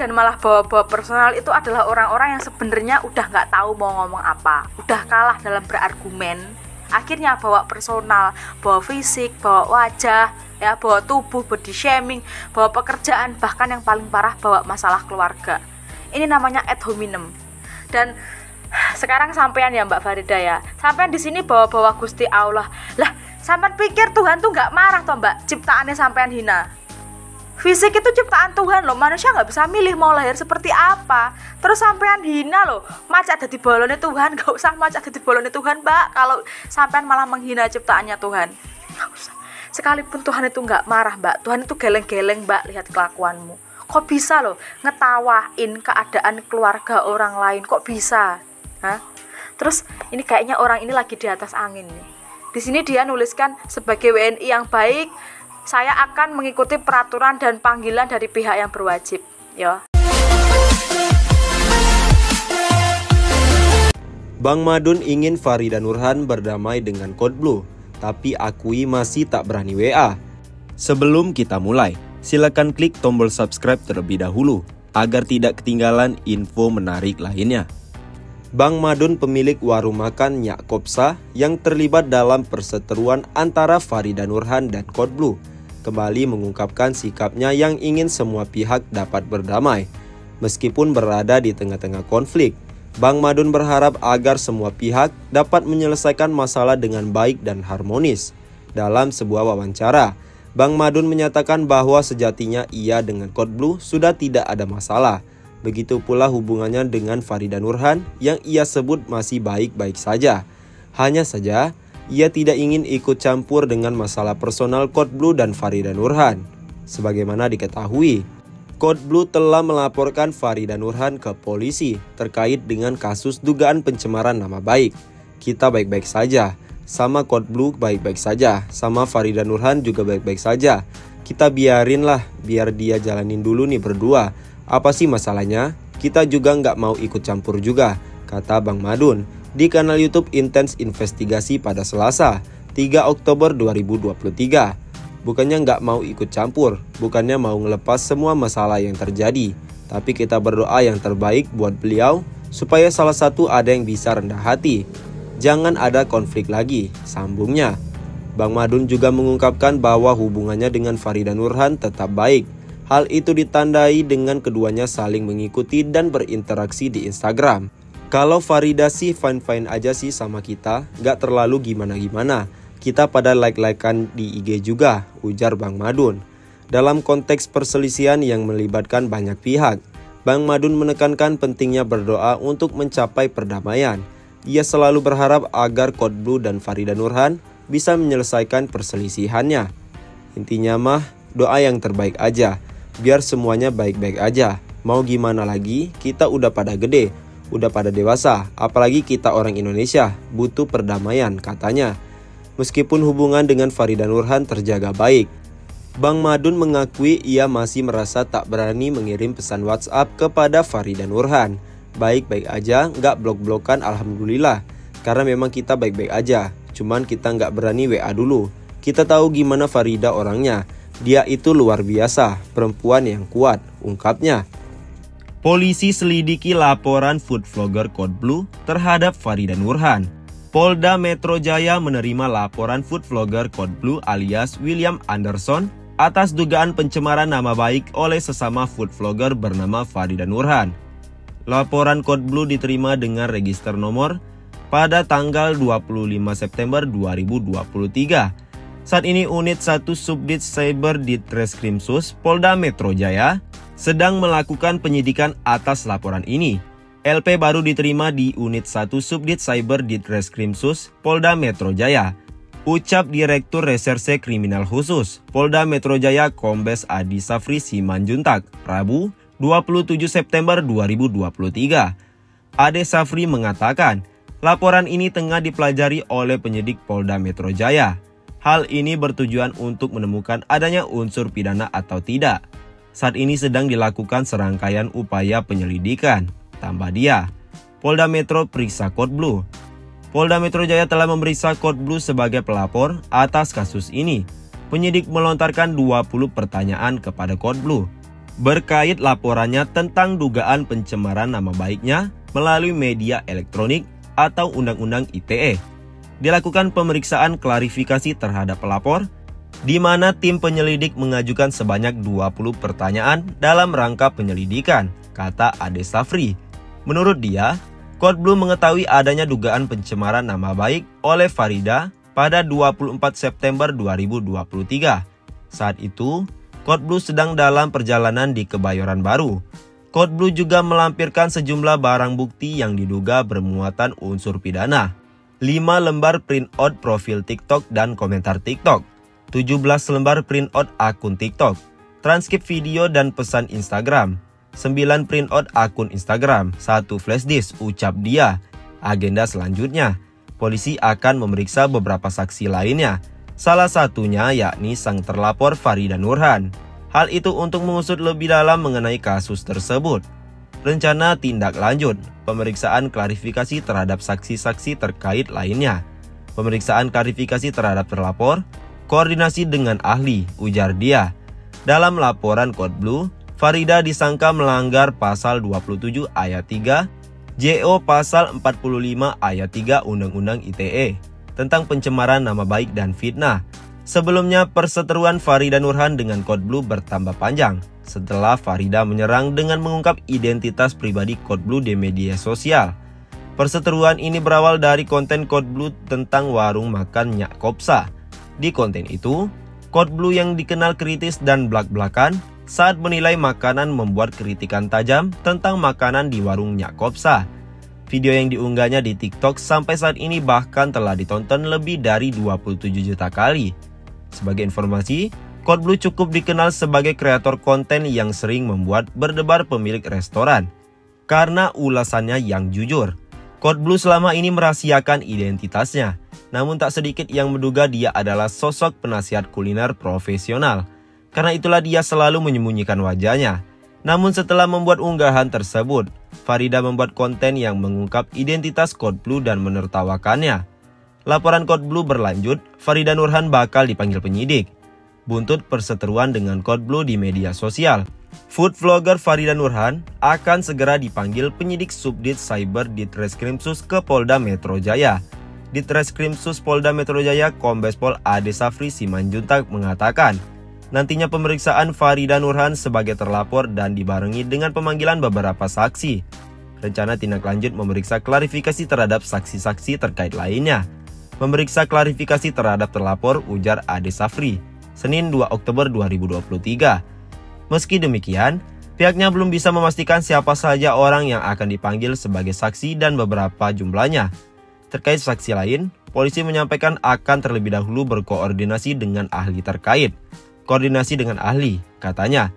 dan malah bawa-bawa personal itu adalah orang-orang yang sebenarnya udah nggak tahu mau ngomong apa, udah kalah dalam berargumen. Akhirnya bawa personal, bawa fisik, bawa wajah, ya, bawa tubuh, body shaming, bawa pekerjaan, bahkan yang paling parah bawa masalah keluarga. Ini namanya ad hominem. Dan sekarang sampean ya Mbak Farida ya, sampean di sini bawa-bawa Gusti Allah. Lah, sampean pikir Tuhan tuh nggak marah toh Mbak, ciptaannya sampean hina? Fisik itu ciptaan Tuhan loh, manusia nggak bisa milih mau lahir seperti apa. Terus sampean hina loh, macak dadi bolone Tuhan. Gak usah macak dadi bolone Tuhan Mbak, kalau sampean malah menghina ciptaannya Tuhan. Gak usah. Sekalipun Tuhan itu nggak marah Mbak, Tuhan itu geleng-geleng Mbak lihat kelakuanmu. Kok bisa loh ngetawain keadaan keluarga orang lain, kok bisa? Hah? Terus ini kayaknya orang ini lagi di atas angin nih. Di sini dia nuliskan, sebagai WNI yang baik, saya akan mengikuti peraturan dan panggilan dari pihak yang berwajib. Ya. Bang Madun ingin Farida Nurhan berdamai dengan Code Blue, tapi akui masih tak berani WA. Sebelum kita mulai, silakan klik tombol subscribe terlebih dahulu agar tidak ketinggalan info menarik lainnya. Bang Madun, pemilik warung makan Nyak Kopsa yang terlibat dalam perseteruan antara Farida Nurhan dan Code Blue, kembali mengungkapkan sikapnya yang ingin semua pihak dapat berdamai. Meskipun berada di tengah-tengah konflik, Bang Madun berharap agar semua pihak dapat menyelesaikan masalah dengan baik dan harmonis. Dalam sebuah wawancara, Bang Madun menyatakan bahwa sejatinya ia dengan Code Blue sudah tidak ada masalah. Begitu pula hubungannya dengan Farida Nurhan yang ia sebut masih baik-baik saja. Hanya saja, ia tidak ingin ikut campur dengan masalah personal Code Blue dan Farida Nurhan. Sebagaimana diketahui, Code Blue telah melaporkan Farida Nurhan ke polisi terkait dengan kasus dugaan pencemaran nama baik. Kita baik-baik saja, sama Code Blue baik-baik saja, sama Farida Nurhan juga baik-baik saja. Kita biarinlah, biar dia jalanin dulu nih berdua. Apa sih masalahnya? Kita juga nggak mau ikut campur juga, kata Bang Madun di kanal YouTube Intens Investigasi pada Selasa, 3 Oktober 2023. Bukannya nggak mau ikut campur, bukannya mau ngelepas semua masalah yang terjadi, tapi kita berdoa yang terbaik buat beliau supaya salah satu ada yang bisa rendah hati. Jangan ada konflik lagi, sambungnya. Bang Madun juga mengungkapkan bahwa hubungannya dengan Farida Nurhan tetap baik. Hal itu ditandai dengan keduanya saling mengikuti dan berinteraksi di Instagram. Kalau Farida sih fine-fine aja sih sama kita, gak terlalu gimana-gimana. Kita pada like-likean di IG juga, ujar Bang Madun. Dalam konteks perselisihan yang melibatkan banyak pihak, Bang Madun menekankan pentingnya berdoa untuk mencapai perdamaian. Ia selalu berharap agar Code Blue dan Farida Nurhan bisa menyelesaikan perselisihannya. Intinya mah, doa yang terbaik aja, biar semuanya baik-baik aja. Mau gimana lagi, kita udah pada gede, udah pada dewasa, apalagi kita orang Indonesia, butuh perdamaian, katanya. Meskipun hubungan dengan Farida Nurhan terjaga baik, Bang Madun mengakui ia masih merasa tak berani mengirim pesan WhatsApp kepada Farida Nurhan. Baik-baik aja, nggak blok-blokan alhamdulillah, karena memang kita baik-baik aja, cuman kita nggak berani WA dulu. Kita tahu gimana Farida orangnya, dia itu luar biasa, perempuan yang kuat, ungkapnya. Polisi selidiki laporan food vlogger Code Blue terhadap Farida Nurhan. Polda Metro Jaya menerima laporan food vlogger Code Blue alias William Anderson atas dugaan pencemaran nama baik oleh sesama food vlogger bernama Farida Nurhan. Laporan Code Blue diterima dengan register nomor pada tanggal 25 September 2023. Saat ini unit 1 Subdit Cyber Ditreskrimsus Polda Metro Jaya sedang melakukan penyidikan atas laporan ini. LP baru diterima di unit 1 Subdit Cyber Ditreskrimsus Polda Metro Jaya. Ucap Direktur Reserse Kriminal Khusus Polda Metro Jaya Kombes Adi Safri Simanjuntak, Rabu 27 September 2023. Ade Safri mengatakan, laporan ini tengah dipelajari oleh penyidik Polda Metro Jaya. Hal ini bertujuan untuk menemukan adanya unsur pidana atau tidak. Saat ini sedang dilakukan serangkaian upaya penyelidikan. Tambah dia, Polda Metro periksa Code Blue. Polda Metro Jaya telah memeriksa Code Blue sebagai pelapor atas kasus ini. Penyidik melontarkan 20 pertanyaan kepada Code Blue. berkait laporannya tentang dugaan pencemaran nama baiknya melalui media elektronik atau Undang-Undang ITE. Dilakukan pemeriksaan klarifikasi terhadap pelapor, di mana tim penyelidik mengajukan sebanyak 20 pertanyaan dalam rangka penyelidikan, kata Ade Safri. Menurut dia, Code Blue mengetahui adanya dugaan pencemaran nama baik oleh Farida pada 24 September 2023. Saat itu, Code Blue sedang dalam perjalanan di Kebayoran Baru. Code Blue juga melampirkan sejumlah barang bukti yang diduga bermuatan unsur pidana. 5 lembar printout profil TikTok dan komentar TikTok, 17 lembar printout akun TikTok, transkrip video dan pesan Instagram, 9 printout akun Instagram, 1 flash disk, ucap dia. Agenda selanjutnya, polisi akan memeriksa beberapa saksi lainnya, salah satunya yakni sang terlapor Farida Nurhan. Hal itu untuk mengusut lebih dalam mengenai kasus tersebut. Rencana tindak lanjut, pemeriksaan klarifikasi terhadap saksi-saksi terkait lainnya. Pemeriksaan klarifikasi terhadap terlapor, koordinasi dengan ahli, ujar dia. Dalam laporan Code Blue, Farida disangka melanggar pasal 27 ayat 3, JO pasal 45 ayat 3 Undang-Undang ITE tentang pencemaran nama baik dan fitnah. Sebelumnya, perseteruan Farida Nurhan dengan Code Blue bertambah panjang setelah Farida menyerang dengan mengungkap identitas pribadi Code Blue di media sosial. Perseteruan ini berawal dari konten Code Blue tentang warung makan Nyak Kopsa. Di konten itu, Code Blue yang dikenal kritis dan blak-blakan saat menilai makanan membuat kritikan tajam tentang makanan di warung Nyak Kopsa. Video yang diunggahnya di TikTok sampai saat ini bahkan telah ditonton lebih dari 27 juta kali. Sebagai informasi, Code Blue cukup dikenal sebagai kreator konten yang sering membuat berdebar pemilik restoran karena ulasannya yang jujur. Code Blue selama ini merahasiakan identitasnya, namun tak sedikit yang menduga dia adalah sosok penasihat kuliner profesional. Karena itulah dia selalu menyembunyikan wajahnya. Namun setelah membuat unggahan tersebut, Farida membuat konten yang mengungkap identitas Code Blue dan menertawakannya. Laporan Code Blue berlanjut, Farida Nurhan bakal dipanggil penyidik. Buntut perseteruan dengan Code Blue di media sosial, food vlogger Farida Nurhan akan segera dipanggil penyidik Subdit Cyber Ditreskrimsus ke Polda Metro Jaya. Ditreskrimsus Polda Metro Jaya Kombes Pol Ade Safri Simanjuntak mengatakan, nantinya pemeriksaan Farida Nurhan sebagai terlapor dan dibarengi dengan pemanggilan beberapa saksi. Rencana tindak lanjut memeriksa klarifikasi terhadap saksi-saksi terkait lainnya. Memeriksa klarifikasi terhadap terlapor, ujar Ade Safri, Senin 2 Oktober 2023. Meski demikian, pihaknya belum bisa memastikan siapa saja orang yang akan dipanggil sebagai saksi dan beberapa jumlahnya. Terkait saksi lain, polisi menyampaikan akan terlebih dahulu berkoordinasi dengan ahli terkait. Koordinasi dengan ahli, katanya,